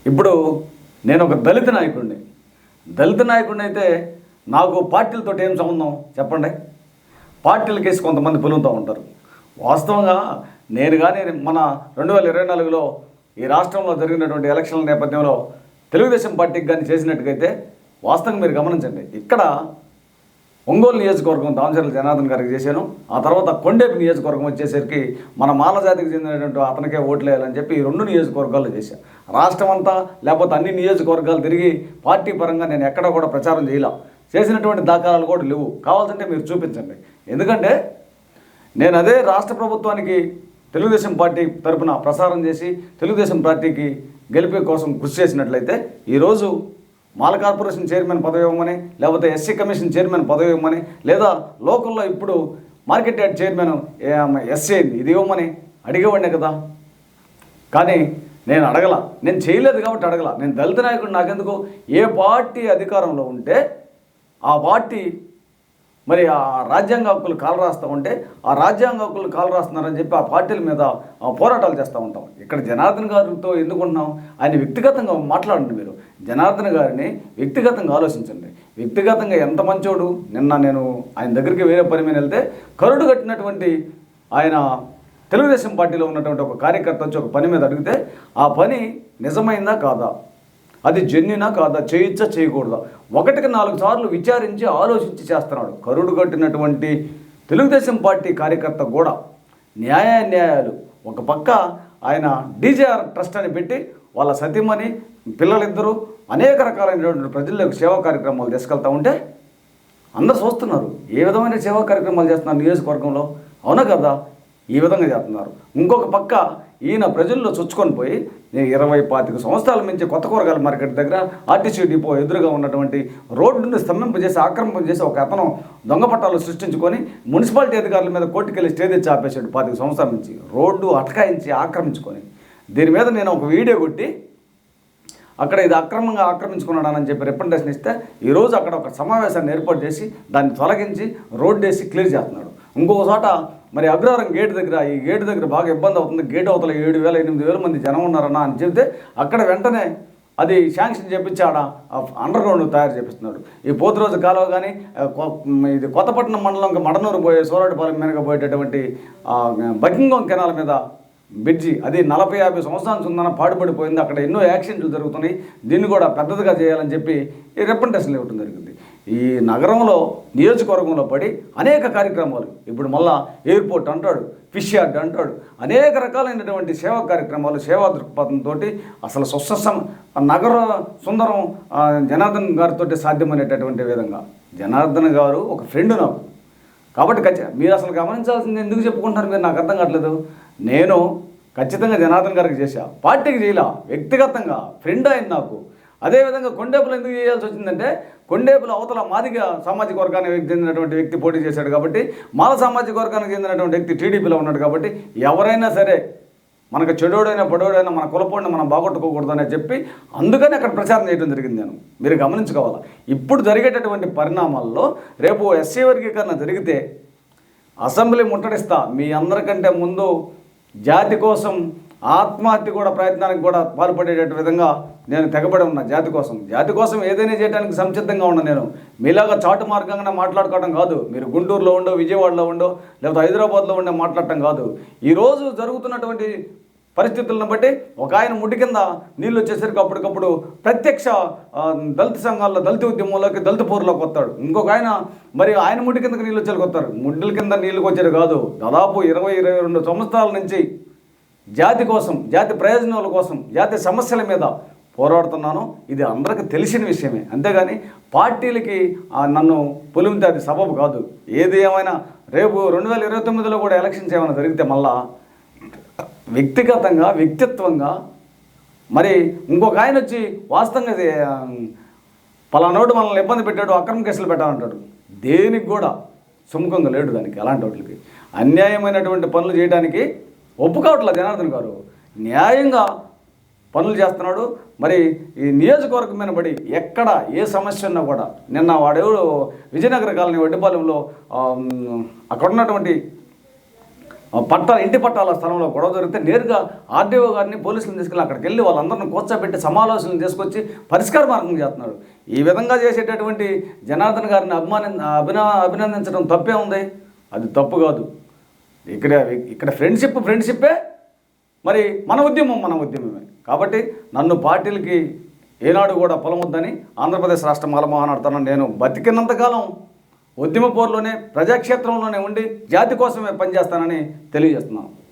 ఇప్పుడు నేను ఒక దళిత నాయకుడిని. అయితే నాకు పార్టీలతో ఏం సంబంధం చెప్పండి? పార్టీలకేసి కొంతమంది పిలుగుతూ ఉంటారు. వాస్తవంగా నేను కానీ మన 2024లో ఈ రాష్ట్రంలో జరిగినటువంటి ఎలక్షన్ల నేపథ్యంలో తెలుగుదేశం పార్టీకి కానీ చేసినట్టుగైతే వాస్తవంగా మీరు గమనించండి. ఇక్కడ ఒంగోలు నియోజకవర్గం దామచర్ల జనార్దన్ గారికి చేశాను. ఆ తర్వాత కొండేపి నియోజకవర్గం వచ్చేసరికి మన మాల జాతికి చెందినటువంటి అతనికే ఓట్లు వేయాలని చెప్పి ఈ 2 నియోజకవర్గాల్లో చేశాను. రాష్ట్రం అంతా లేకపోతే అన్ని నియోజకవర్గాలు తిరిగి పార్టీ పరంగా నేను ఎక్కడా కూడా ప్రచారం చేసినటువంటి దాఖలాలు కూడా లేవు. కావాల్సింటే మీరు చూపించండి. ఎందుకంటే నేను అదే రాష్ట్ర ప్రభుత్వానికి తెలుగుదేశం పార్టీ తరఫున ప్రసారం చేసి తెలుగుదేశం పార్టీకి గెలిపే కోసం కృషి చేసినట్లయితే ఈరోజు మాల కార్పొరేషన్ చైర్మన్ పదవి ఇవ్వమని, లేకపోతే ఎస్సీ కమిషన్ చైర్మన్ పదవి ఇవ్వమని, లేదా లోకల్లో ఇప్పుడు మార్కెట్ యార్డ్ చైర్మన్ ఎస్సీ ఇది ఇవ్వమని అడిగేవాడినే కదా. కానీ నేను అడగల, నేను చేయలేదు కాబట్టి అడగల. నేను దళిత నాయకుడు, నాకెందుకు? ఏ పార్టీ అధికారంలో ఉంటే ఆ పార్టీ మరి ఆ రాజ్యాంగ హక్కులు కాలు రాస్తూ ఉంటే ఆ రాజ్యాంగ హక్కులు కాలు రాస్తున్నారని చెప్పి ఆ పార్టీల మీద పోరాటాలు చేస్తూ ఉంటాం. ఇక్కడ జనార్దన్ గారితో ఎందుకుంటున్నాం? ఆయన వ్యక్తిగతంగా మాట్లాడండి. మీరు జనార్దన్ గారిని వ్యక్తిగతంగా ఆలోచించండి. వ్యక్తిగతంగా ఎంత మంచోడు. నిన్న నేను ఆయన దగ్గరికి వేరే పని మీద వెళ్తే కరుడు కట్టినటువంటి ఆయన తెలుగుదేశం పార్టీలో ఉన్నటువంటి ఒక కార్యకర్త వచ్చి ఒక పని మీద అడిగితే ఆ పని నిజమైందా కాదా, అది జెన్యునా కాదా, చేయొచ్చా చేయకూడదా, 1కి 4 సార్లు విచారించి ఆలోచించి చేస్తున్నాడు. కరుడు కట్టినటువంటి తెలుగుదేశం పార్టీ కార్యకర్త కూడా న్యాయాలు ఒక పక్క ఆయన డీజేఆర్ ట్రస్ట్ అని పెట్టి వాళ్ళ సతీమణి పిల్లలిద్దరూ అనేక రకాలైనటువంటి ప్రజల్లోకి సేవా కార్యక్రమాలు తీసుకెళ్తూ ఉంటే అందరూ చూస్తున్నారు. ఏ విధమైన సేవా కార్యక్రమాలు చేస్తున్నారు నియోజకవర్గంలో, అవునా కదా? ఈ విధంగా చేస్తున్నారు. ఇంకొక పక్క ఈయన ప్రజల్లో చొచ్చుకొని పోయి 20-25 సంవత్సరాల నుంచి కొత్త కూరగాయల మార్కెట్ దగ్గర ఆర్టీసీ డిపో ఎదురుగా ఉన్నటువంటి రోడ్డుని స్తంభింపజేసి ఆక్రమింపజేసి ఒక అతను దొంగ పట్టాలు సృష్టించుకొని మున్సిపాలిటీ అధికారుల మీద కోర్టుకెళ్ళి స్టే తెచ్చి ఆపేశాడు. 25 సంవత్సరాల నుంచి రోడ్డు అటకాయించి ఆక్రమించుకొని దీని మీద నేను ఒక వీడియో కొట్టి అక్కడ ఇది అక్రమంగా ఆక్రమించుకున్నాడని చెప్పి రిప్రజెంటేషన్ ఇస్తే ఈరోజు అక్కడ ఒక సమావేశాన్ని ఏర్పాటు చేసి దాన్ని తొలగించి రోడ్డు వేసి క్లియర్ చేస్తున్నాడు. ఇంకొక చోట మరి అగ్రహారం గేటు దగ్గర, ఈ గేటు దగ్గర బాగా ఇబ్బంది అవుతుంది, గేటు అవతల 7,000-8,000 మంది జనం ఉన్నారన్న అని చెబితే అక్కడ వెంటనే అది శాంక్షన్ చేపించి ఆడ అండర్ గ్రౌండ్ తయారు చేపిస్తున్నాడు. ఈ పోతురోజు కాలువ కానీ ఇది కొత్తపట్నం మండలం మడనూరు పోయే సోరాటిపాలెం మీదగా పోయేటటువంటి బకింగం కెనాల్ మీద బ్రిడ్జి అది 40-50 సంవత్సరాల ఉందన్న పాడుపడిపోయింది. అక్కడ ఎన్నో యాక్సిడెంట్లు జరుగుతున్నాయి. దీన్ని కూడా పెద్దదిగా చేయాలని చెప్పి ఈ రిప్రజెంటేషన్లు ఇవ్వడం జరిగింది. ఈ నగరంలో నియోజకవర్గంలో పడి అనేక కార్యక్రమాలు, ఇప్పుడు మళ్ళా ఎయిర్పోర్ట్ అంటాడు, ఫిష్ యార్డ్ అంటాడు, అనేక రకాలైనటువంటి సేవా కార్యక్రమాలు సేవా దృక్పథంతో అసలు నగర సుందరం జనార్దన్ గారితో సాధ్యమనేటటువంటి విధంగా జనార్దన్ గారు ఒక ఫ్రెండ్ నాకు. కాబట్టి మీరు అసలు గమనించాల్సింది ఎందుకు చెప్పుకుంటున్నారు మీరు? నాకు అర్థం కావట్లేదు. నేను ఖచ్చితంగా జనార్దన్ గారికి చేశా, పార్టీకి చేయలా, వ్యక్తిగతంగా ఫ్రెండ్ ఆయన నాకు. అదేవిధంగా కొండేపులు ఎందుకు చేయాల్సి వచ్చిందంటే కొండేపులు అవతల మాదిగ సామాజిక వర్గానికి చెందినటువంటి వ్యక్తి పోటీ చేశాడు కాబట్టి, మాల సామాజిక వర్గానికి చెందినటువంటి వ్యక్తి టీడీపీలో ఉన్నాడు కాబట్టి ఎవరైనా సరే మనకు చెడోడైనా పొడోడైనా మన కులపోడిని మనం బాగొట్టుకోకూడదని చెప్పి అందుకని అక్కడ ప్రచారం చేయడం జరిగింది. నేను మీరు గమనించుకోవాలి. ఇప్పుడు జరిగేటటువంటి పరిణామాల్లో రేపు ఎస్సీ వర్గీకరణ జరిగితే అసెంబ్లీ ముట్టడిస్తా. మీ అందరికంటే ముందు జాతి కోసం ఆత్మహత్య కూడా ప్రయత్నానికి కూడా పాల్పడేటట్టు విధంగా నేను తెగబడి ఉన్నా. జాతి కోసం ఏదైనా చేయడానికి సంసిద్ధంగా ఉన్నా. నేను మీలాగా చాటు మార్గంగా మాట్లాడుకోవడం కాదు. మీరు గుంటూరులో ఉండో, విజయవాడలో ఉండో, లేకపోతే హైదరాబాద్లో ఉండే మాట్లాడటం కాదు. ఈరోజు జరుగుతున్నటువంటి పరిస్థితులను బట్టి ఒక ఆయన ముడ్డి కింద నీళ్ళు వచ్చేసరికి అప్పటికప్పుడు ప్రత్యక్ష దళిత సంఘాల్లో దళిత ఉద్యమంలోకి దళిత పోరులోకి వస్తాడు. ఇంకొక ఆయన మరి ఆయన ముడ్డి కిందకి నీళ్ళు వచ్చేకి వస్తారు. ముడ్డుల కింద నీళ్ళకి వచ్చేది కాదు. దాదాపు 20-22 సంవత్సరాల నుంచి జాతి కోసం, జాతి ప్రయోజనాల కోసం, జాతి సమస్యల మీద పోరాడుతున్నాను. ఇది అందరికీ తెలిసిన విషయమే. అంతేగాని పార్టీలకి నన్ను పొలిమితే అది సబబు కాదు. ఏది ఏమైనా రేపు 2029లో కూడా ఎలక్షన్స్ ఏమైనా జరిగితే మళ్ళా వ్యక్తిగతంగా వ్యక్తిత్వంగా మరి ఇంకొక ఆయన వచ్చి వాస్తవంగా పలానోడు మనల్ని ఇబ్బంది పెట్టాడు, అక్రమ కేసులు పెట్టాలంటాడు. దేనికి కూడా సుముఖంగా లేడు. దానికి అలాంటి వాటికి అన్యాయమైనటువంటి పనులు చేయడానికి ఒప్పుకోవట్లేదు జనార్దన్ గారు. న్యాయంగా పనులు చేస్తున్నాడు. మరి ఈ నియోజకవర్గం మీద పడి ఎక్కడ ఏ సమస్య ఉన్నా కూడా నిన్న వాడెవడు విజయనగర కాలనీ వడ్డిపాలెంలో అక్కడ ఉన్నటువంటి ఇంటి పట్టాల స్థలంలో గొడవ జరిగితే నేరుగా ఆర్డీఓ గారిని పోలీసులను తీసుకెళ్ళి అక్కడికి వెళ్ళి వాళ్ళందరిని కూర్చోబెట్టి సమాలోచనలు తీసుకొచ్చి పరిష్కార మార్గం చేస్తున్నాడు. ఈ విధంగా చేసేటటువంటి జనార్దన్ గారిని అభినందించడం తప్పే ఉంది? అది తప్పు కాదు. ఇక్కడ ఫ్రెండ్షిప్పే. మరి మన ఉద్యమమే. కాబట్టి నన్ను పార్టీలకి ఏనాడు కూడా పొలమొద్దని ఆంధ్రప్రదేశ్ రాష్ట్ర మాలమహానాడుతానని నేను బతికినంతకాలం ఉద్యమ పోరులోనే ప్రజాక్షేత్రంలోనే ఉండి జాతి కోసమే పనిచేస్తానని తెలియజేస్తున్నాను.